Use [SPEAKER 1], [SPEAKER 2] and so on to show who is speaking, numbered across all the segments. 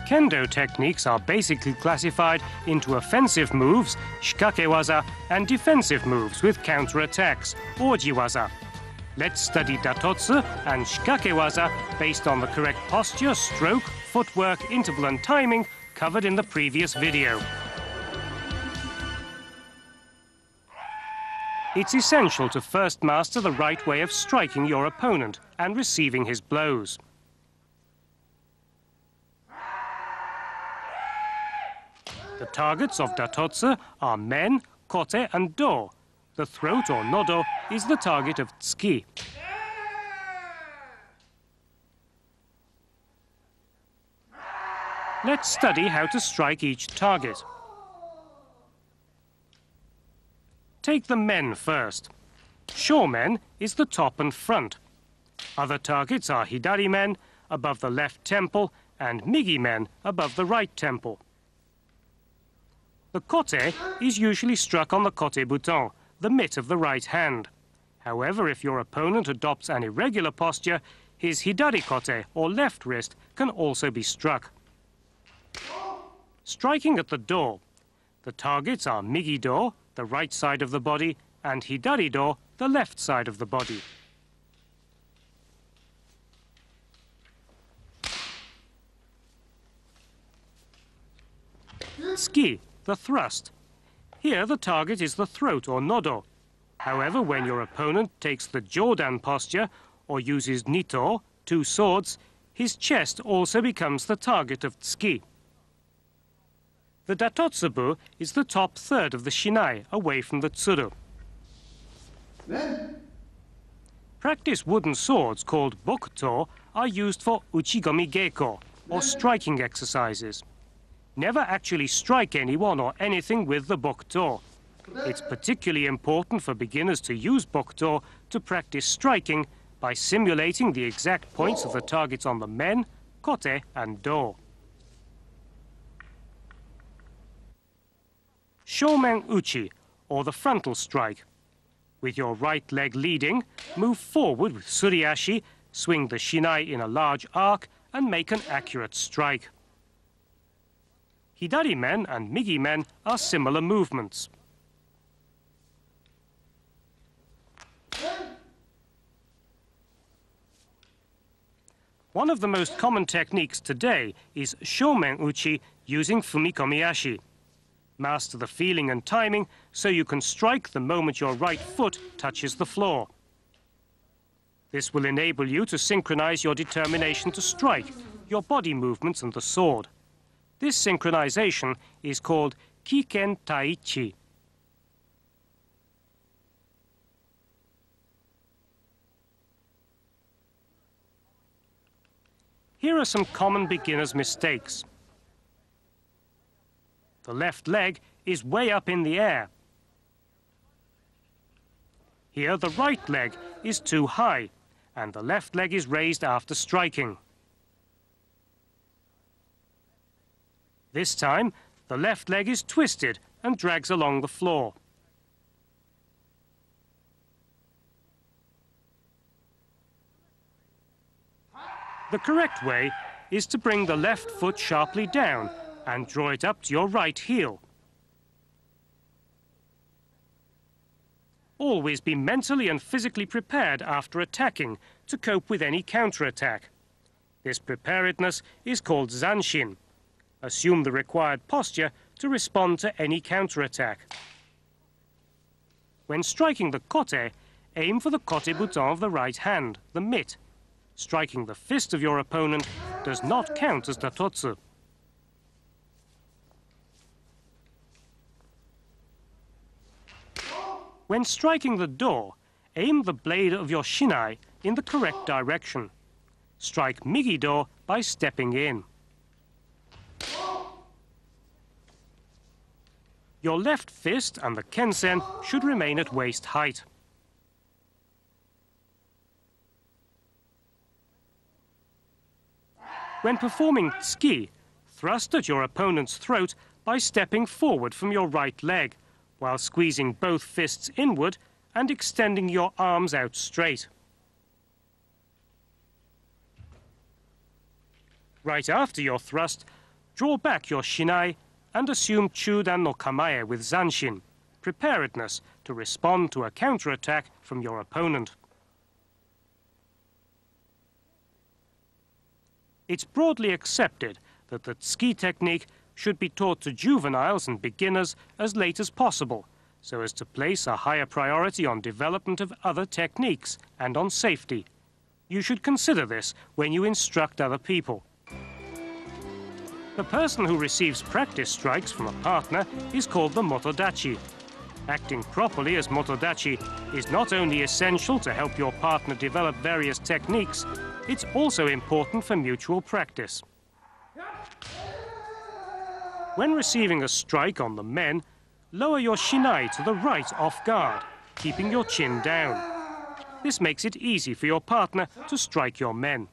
[SPEAKER 1] Kendo techniques are basically classified into offensive moves, shikakewaza, and defensive moves with counter-attacks, ojiwaza. Let's study datotsu and shikakewaza based on the correct posture, stroke, footwork, interval and timing covered in the previous video. It's essential to first master the right way of striking your opponent and receiving his blows. The targets of datotsu are men, kote and do. The throat or nodo is the target of tsuki. Let's study how to strike each target. Take the men first. Shomen is the top and front. Other targets are hidari men, above the left temple, and migi men, above the right temple. The kote is usually struck on the kote button, the mitt of the right hand. However, if your opponent adopts an irregular posture, his hidari kote, or left wrist, can also be struck. Striking at the do. The targets are migi-do, the right side of the body, and hidari-do, the left side of the body. Tsuki, the thrust. Here the target is the throat or nodo. However, when your opponent takes the jodan posture or uses nito, two swords, his chest also becomes the target of tsuki. The datotsubu is the top third of the shinai, away from the tsuru. Practice wooden swords called bokuto are used for uchigomi geiko, or striking exercises. Never actually strike anyone or anything with the bokuto. It's particularly important for beginners to use bokuto to practice striking by simulating the exact points of the targets on the men, kote and do. Shomen uchi, or the frontal strike. With your right leg leading, move forward with suriashi, swing the shinai in a large arc, and make an accurate strike. Hidari men and migi men are similar movements. One of the most common techniques today is shomen uchi using fumikomi-ashi. Master the feeling and timing so you can strike the moment your right foot touches the floor. This will enable you to synchronize your determination to strike, your body movements and the sword. This synchronization is called kiken taichi. Here are some common beginner's mistakes. The left leg is way up in the air. Here, the right leg is too high, and the left leg is raised after striking. This time, the left leg is twisted and drags along the floor. The correct way is to bring the left foot sharply down and draw it up to your right heel. Always be mentally and physically prepared after attacking to cope with any counterattack. This preparedness is called zanshin. Assume the required posture to respond to any counterattack. When striking the kote, aim for the kote button of the right hand, the mitt. Striking the fist of your opponent does not count as datotsu. When striking the do, aim the blade of your shinai in the correct direction. Strike migi-do by stepping in. Your left fist and the kensen should remain at waist height. When performing tsuki, thrust at your opponent's throat by stepping forward from your right leg, while squeezing both fists inward and extending your arms out straight. Right after your thrust, Draw back your shinai and assume Chudan no Kamae with Zanshin, preparedness to respond to a counterattack from your opponent. It's broadly accepted that the tsuki technique should be taught to juveniles and beginners as late as possible, so as to place a higher priority on development of other techniques and on safety. You should consider this when you instruct other people. The person who receives practice strikes from a partner is called the motodachi. Acting properly as motodachi is not only essential to help your partner develop various techniques, it's also important for mutual practice. When receiving a strike on the men, lower your shinai to the right off guard, keeping your chin down. This makes it easy for your partner to strike your men.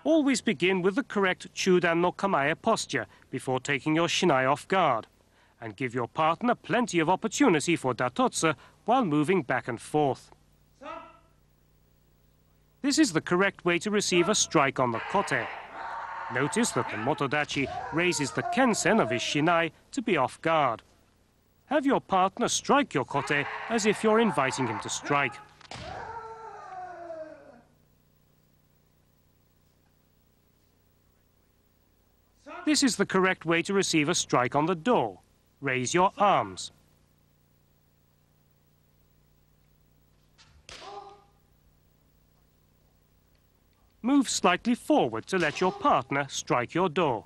[SPEAKER 1] Always begin with the correct Chudan no Kamae posture before taking your shinai off guard, and give your partner plenty of opportunity for datotsu while moving back and forth. This is the correct way to receive a strike on the kote. Notice that the motodachi raises the kensen of his shinai to be off guard. Have your partner strike your kote as if you're inviting him to strike. This is the correct way to receive a strike on the do. Raise your arms. Move slightly forward to let your partner strike your do.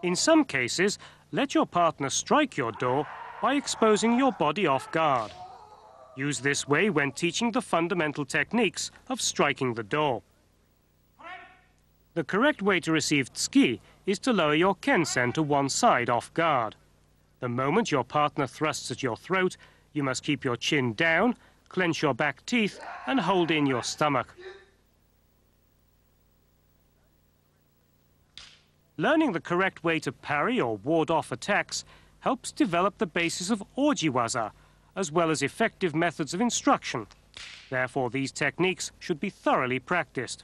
[SPEAKER 1] In some cases, let your partner strike your do by exposing your body off guard. Use this way when teaching the fundamental techniques of striking the do. The correct way to receive tsuki is to lower your kensen to one side off guard. The moment your partner thrusts at your throat, you must keep your chin down, clench your back teeth, and hold in your stomach. Learning the correct way to parry or ward off attacks helps develop the basis of ojiwaza, as well as effective methods of instruction. Therefore, these techniques should be thoroughly practiced.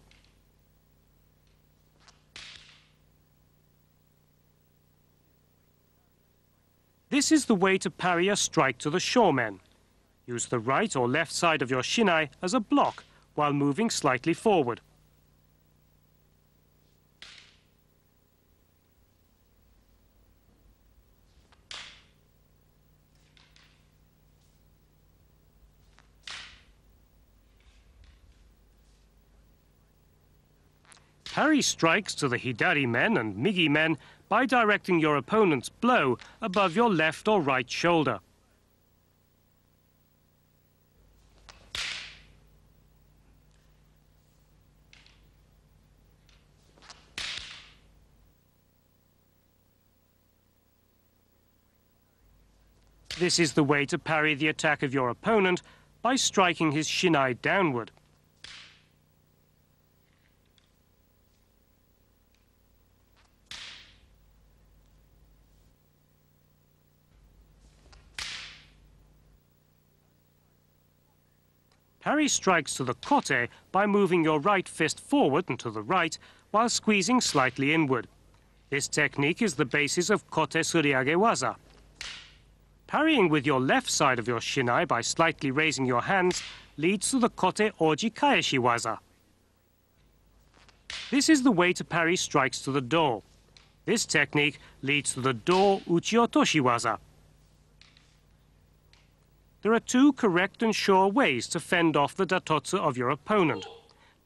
[SPEAKER 1] This is the way to parry a strike to the shomen. Use the right or left side of your shinai as a block while moving slightly forward. Parry strikes to the hidari men and migi men by directing your opponent's blow above your left or right shoulder. This is the way to parry the attack of your opponent by striking his shinai downward. Parry strikes to the kote by moving your right fist forward and to the right while squeezing slightly inward. This technique is the basis of kote suriage waza. Parrying with your left side of your shinai by slightly raising your hands leads to the kote ojikaeshi waza. This is the way to parry strikes to the do. This technique leads to the do uchiotoshi waza. There are two correct and sure ways to fend off the datotsu of your opponent,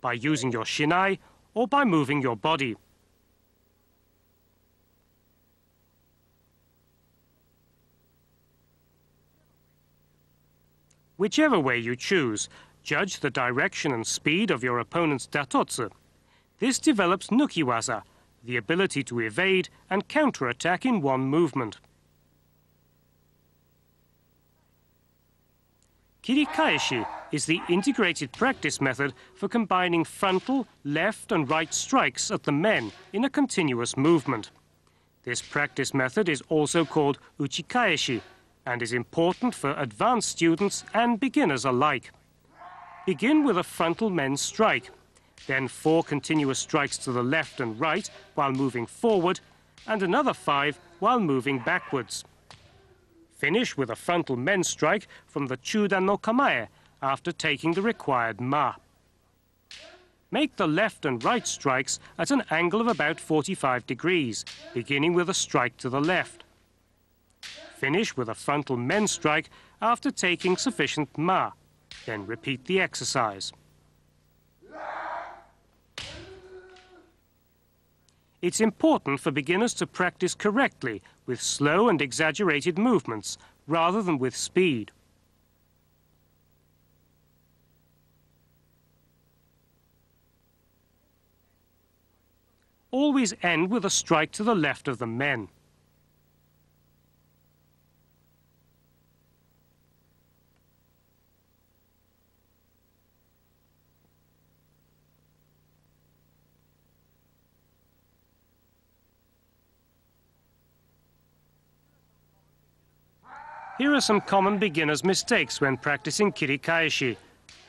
[SPEAKER 1] by using your shinai or by moving your body. Whichever way you choose, judge the direction and speed of your opponent's datotsu. This develops nukiwaza, the ability to evade and counterattack in one movement. Kirikaeshi is the integrated practice method for combining frontal, left and right strikes at the men in a continuous movement. This practice method is also called Uchikaeshi and is important for advanced students and beginners alike. Begin with a frontal men strike, then 4 continuous strikes to the left and right while moving forward, and another 5 while moving backwards. Finish with a frontal men strike from the Chudan no Kamae after taking the required ma. Make the left and right strikes at an angle of about 45 degrees, beginning with a strike to the left. Finish with a frontal men strike after taking sufficient ma. Then repeat the exercise. It's important for beginners to practice correctly with slow and exaggerated movements rather than with speed. Always end with a strike to the left of the men. Here are some common beginner's mistakes when practicing Kirikaeshi.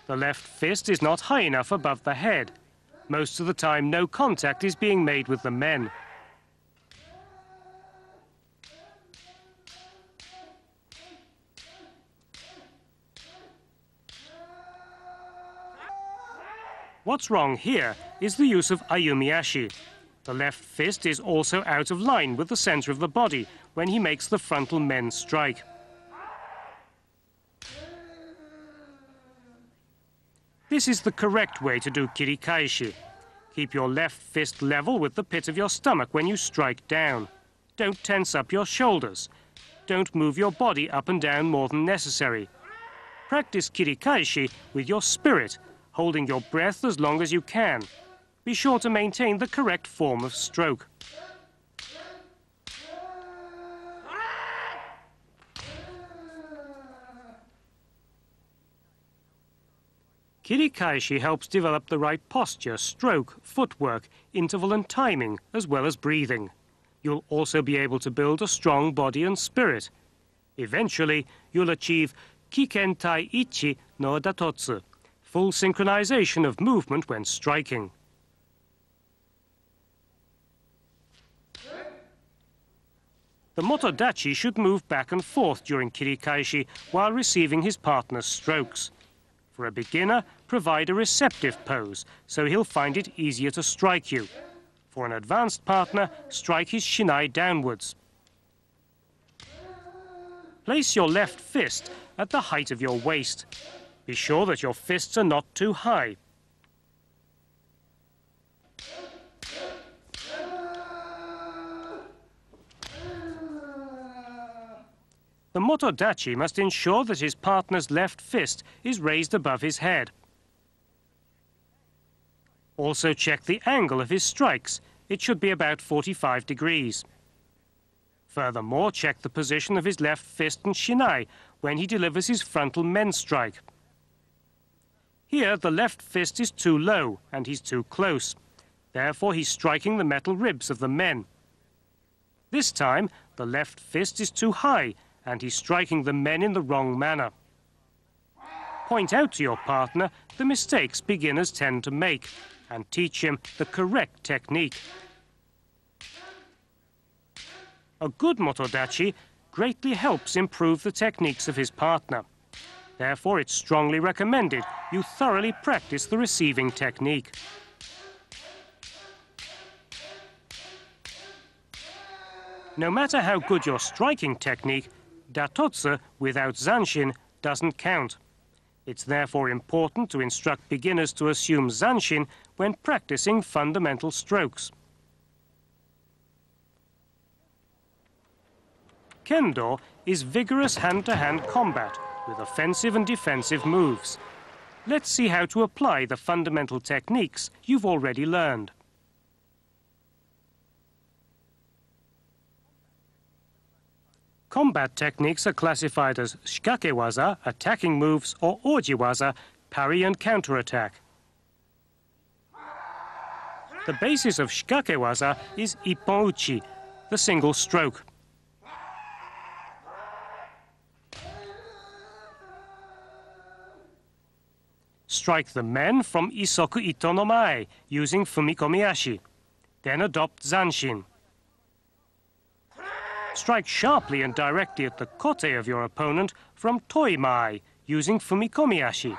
[SPEAKER 1] The left fist is not high enough above the head. Most of the time, no contact is being made with the men. What's wrong here is the use of ayumiashi. The left fist is also out of line with the center of the body when he makes the frontal men strike. This is the correct way to do Kirikaeshi. Keep your left fist level with the pit of your stomach when you strike down. Don't tense up your shoulders. Don't move your body up and down more than necessary. Practice Kirikaeshi with your spirit, holding your breath as long as you can. Be sure to maintain the correct form of stroke. Kirikaeshi helps develop the right posture, stroke, footwork, interval and timing, as well as breathing. You'll also be able to build a strong body and spirit. Eventually, you'll achieve Kikentai Ichi no Datotsu, full synchronization of movement when striking. The motodachi should move back and forth during Kirikaeshi while receiving his partner's strokes. For a beginner, provide a receptive pose, so he'll find it easier to strike you. For an advanced partner, strike his shinai downwards. Place your left fist at the height of your waist. Be sure that your fists are not too high. The motodachi must ensure that his partner's left fist is raised above his head. Also check the angle of his strikes. It should be about 45 degrees. Furthermore, check the position of his left fist and shinai when he delivers his frontal men strike. Here, the left fist is too low and he's too close. Therefore, he's striking the metal ribs of the men. This time, the left fist is too high and he's striking the men in the wrong manner. Point out to your partner the mistakes beginners tend to make and teach him the correct technique. A good motodachi greatly helps improve the techniques of his partner. Therefore, it's strongly recommended you thoroughly practice the receiving technique. No matter how good your striking technique, Datotsu without zanshin doesn't count. It's therefore important to instruct beginners to assume zanshin when practicing fundamental strokes. Kendo is vigorous hand-to-hand combat with offensive and defensive moves. Let's see how to apply the fundamental techniques you've already learned. Combat techniques are classified as shikakewaza, attacking moves, or ojiwaza, parry and counterattack. The basis of shikakewaza is ippon-uchi, the single stroke. Strike the men from isoku ito no mae using fumikomi-ashi. Then adopt zanshin. Strike sharply and directly at the kote of your opponent from toi-mae using fumikomi-ashi.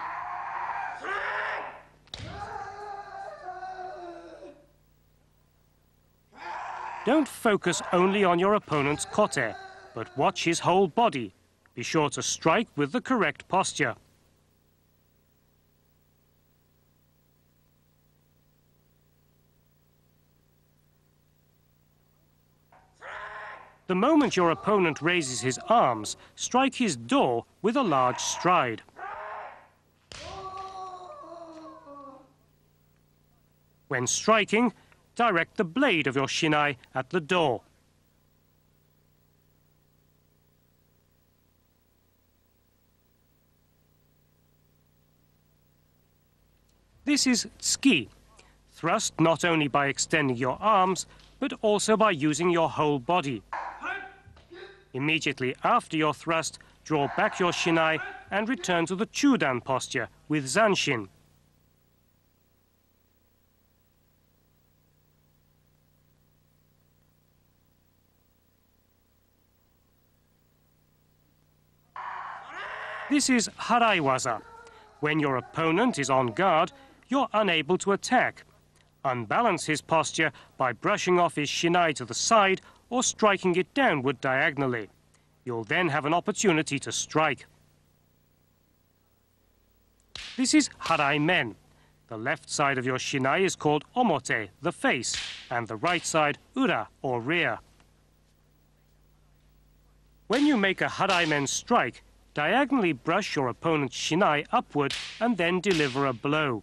[SPEAKER 1] Don't focus only on your opponent's kote, but watch his whole body. Be sure to strike with the correct posture. The moment your opponent raises his arms, strike his do with a large stride. When striking, direct the blade of your shinai at the do. This is tsuki. Thrust not only by extending your arms, but also by using your whole body. Immediately after your thrust, draw back your shinai and return to the chudan posture with zanshin. This is harai-waza. When your opponent is on guard, you're unable to attack. Unbalance his posture by brushing off his shinai to the side or striking it downward diagonally. You'll then have an opportunity to strike. This is harai-men. The left side of your shinai is called omote, the face, and the right side ura, or rear. When you make a harai-men strike, diagonally brush your opponent's shinai upward and then deliver a blow.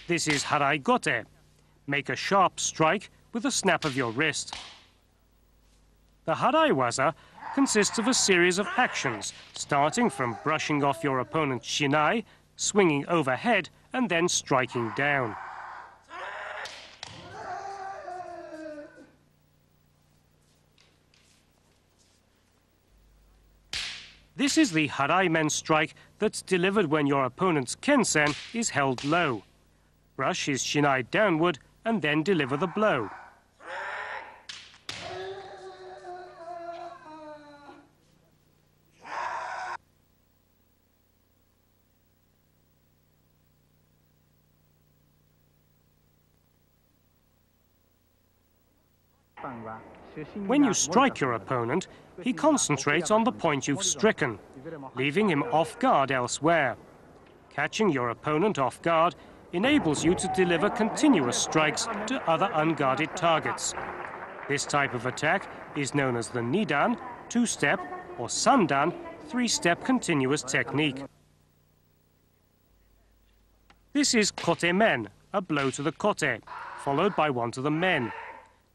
[SPEAKER 1] This is harai-gote. Make a sharp strike with a snap of your wrist. The harai-waza consists of a series of actions, starting from brushing off your opponent's shinai, swinging overhead, and then striking down. This is the harai-men strike that's delivered when your opponent's kensen is held low. Brush his shinai downward and then deliver the blow. When you strike your opponent, he concentrates on the point you've stricken, leaving him off guard elsewhere. Catching your opponent off guard enables you to deliver continuous strikes to other unguarded targets. This type of attack is known as the nidan, two-step, or sandan, three-step continuous technique. This is kote men, a blow to the kote, followed by one to the men.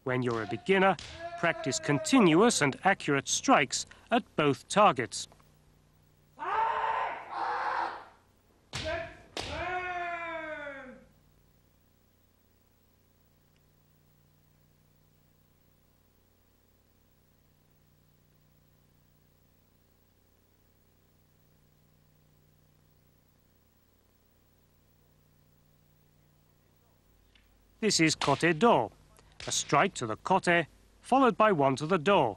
[SPEAKER 1] When you're a beginner, practice continuous and accurate strikes at both targets. This is Kote-Dou, a strike to the kote, followed by one to the do.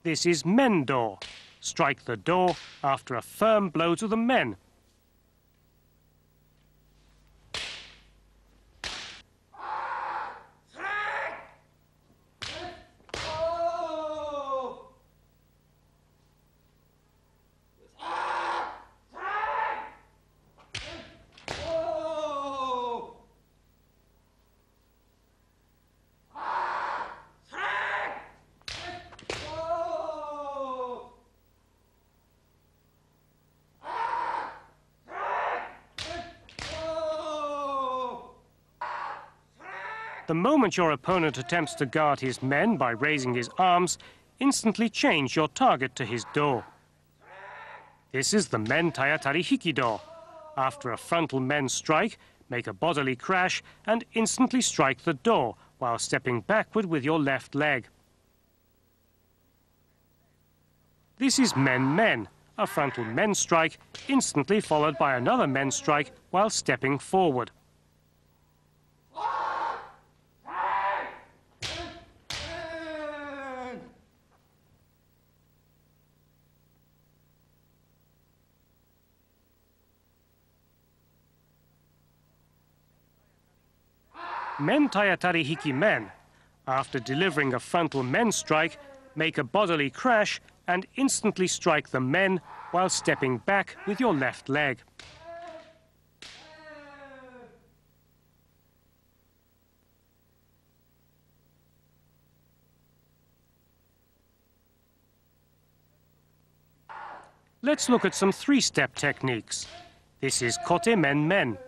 [SPEAKER 1] This is Men-Dou, strike the do after a firm blow to the men. The moment your opponent attempts to guard his men by raising his arms, instantly change your target to his do. This is the men tayatari hiki-do. After a frontal men strike, make a bodily crash and instantly strike the do while stepping backward with your left leg. This is men-men, a frontal men strike instantly followed by another men strike while stepping forward. Men tayatari hiki-men. After delivering a frontal men strike, make a bodily crash and instantly strike the men while stepping back with your left leg. Let's look at some three-step techniques. This is Kote Men Men.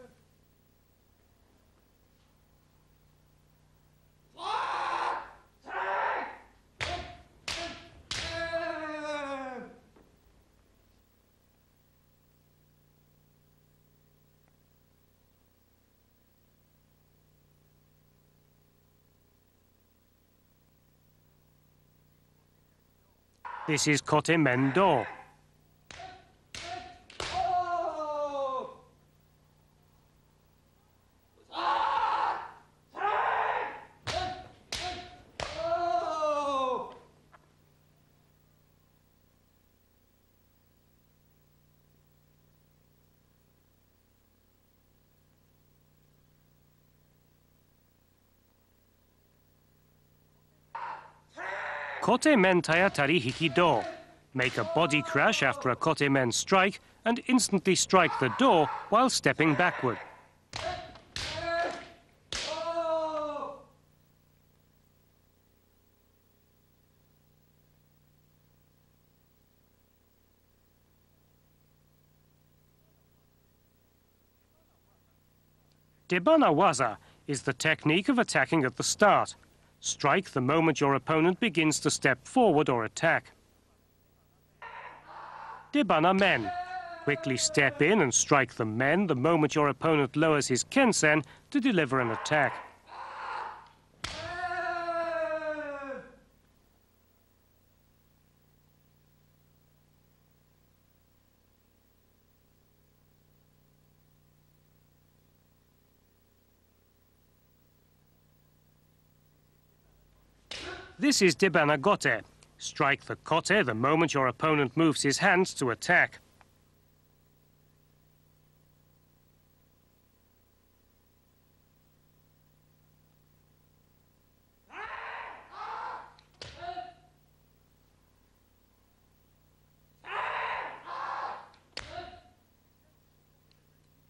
[SPEAKER 1] This is Kote Men Dou. Kote Men tayatari hiki-do. Make a body crash after a kote men strike and instantly strike the do while stepping backward. Debana waza is the technique of attacking at the start. Strike the moment your opponent begins to step forward or attack. Debana men. Quickly step in and strike the men the moment your opponent lowers his kensen to deliver an attack. This is Debana gote. Strike the kote the moment your opponent moves his hands to attack.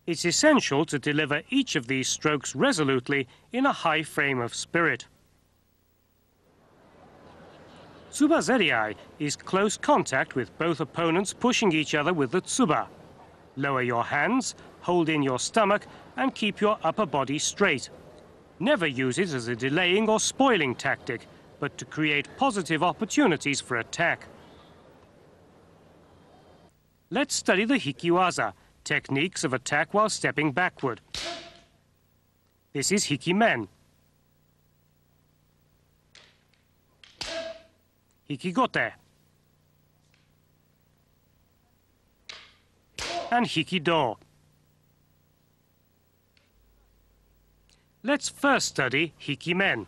[SPEAKER 1] It's essential to deliver each of these strokes resolutely in a high frame of spirit. Tsuba zeriai is close contact with both opponents pushing each other with the tsuba. Lower your hands, hold in your stomach, and keep your upper body straight. Never use it as a delaying or spoiling tactic, but to create positive opportunities for attack. Let's study the hikiwaza, techniques of attack while stepping backward. This is hiki-men. Hiki-Kote and Hiki-Dou. Let's first study Hiki-Men.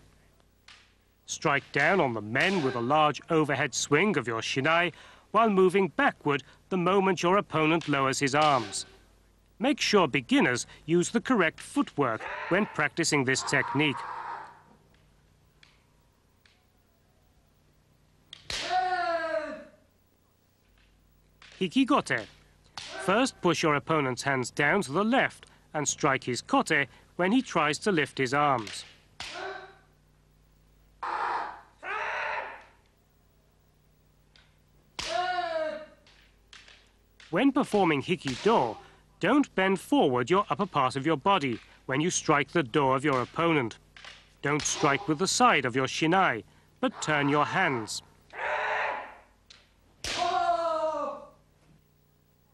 [SPEAKER 1] Strike down on the men with a large overhead swing of your shinai while moving backward the moment your opponent lowers his arms. Make sure beginners use the correct footwork when practicing this technique. Hiki-Kote. First, push your opponent's hands down to the left and strike his kote when he tries to lift his arms. When performing Hiki-Dou, don't bend forward your upper part of your body when you strike the do of your opponent. Don't strike with the side of your shinai, but turn your hands.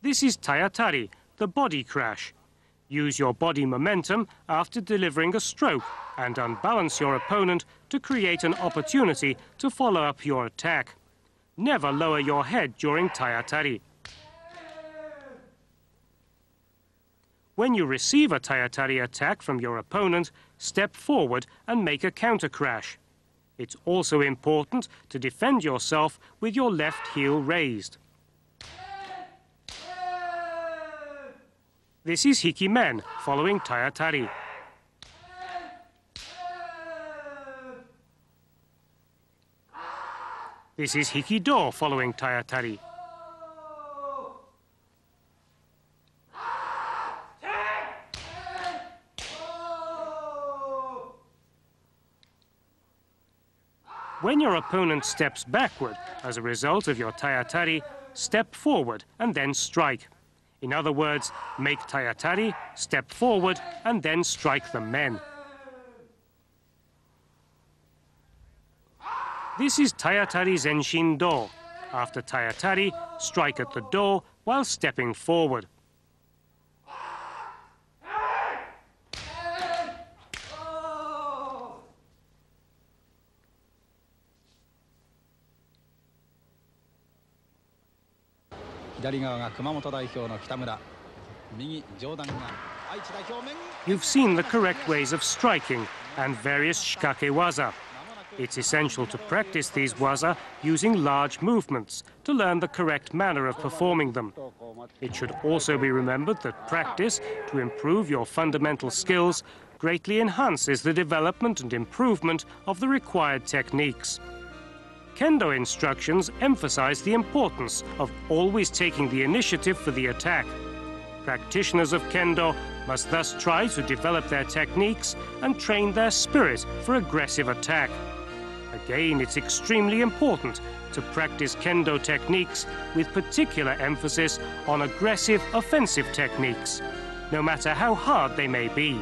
[SPEAKER 1] This is tayatari, the body crash. Use your body momentum after delivering a stroke and unbalance your opponent to create an opportunity to follow up your attack. Never lower your head during tayatari. When you receive a tayatari attack from your opponent, step forward and make a counter crash. It's also important to defend yourself with your left heel raised. This is Hiki-Men following tayatari. This is Hiki-Dou following tayatari. When your opponent steps backward as a result of your tayatari, step forward and then strike. In other words, make tayatari, step forward, and then strike the men. This is tayatari zenshin do. After tayatari, strike at the do while stepping forward. You've seen the correct ways of striking and various shikake waza. It's essential to practice these waza using large movements to learn the correct manner of performing them. It should also be remembered that practice to improve your fundamental skills greatly enhances the development and improvement of the required techniques. Kendo instructions emphasize the importance of always taking the initiative for the attack. Practitioners of kendo must thus try to develop their techniques and train their spirit for aggressive attack. Again, it's extremely important to practice kendo techniques with particular emphasis on aggressive offensive techniques, no matter how hard they may be.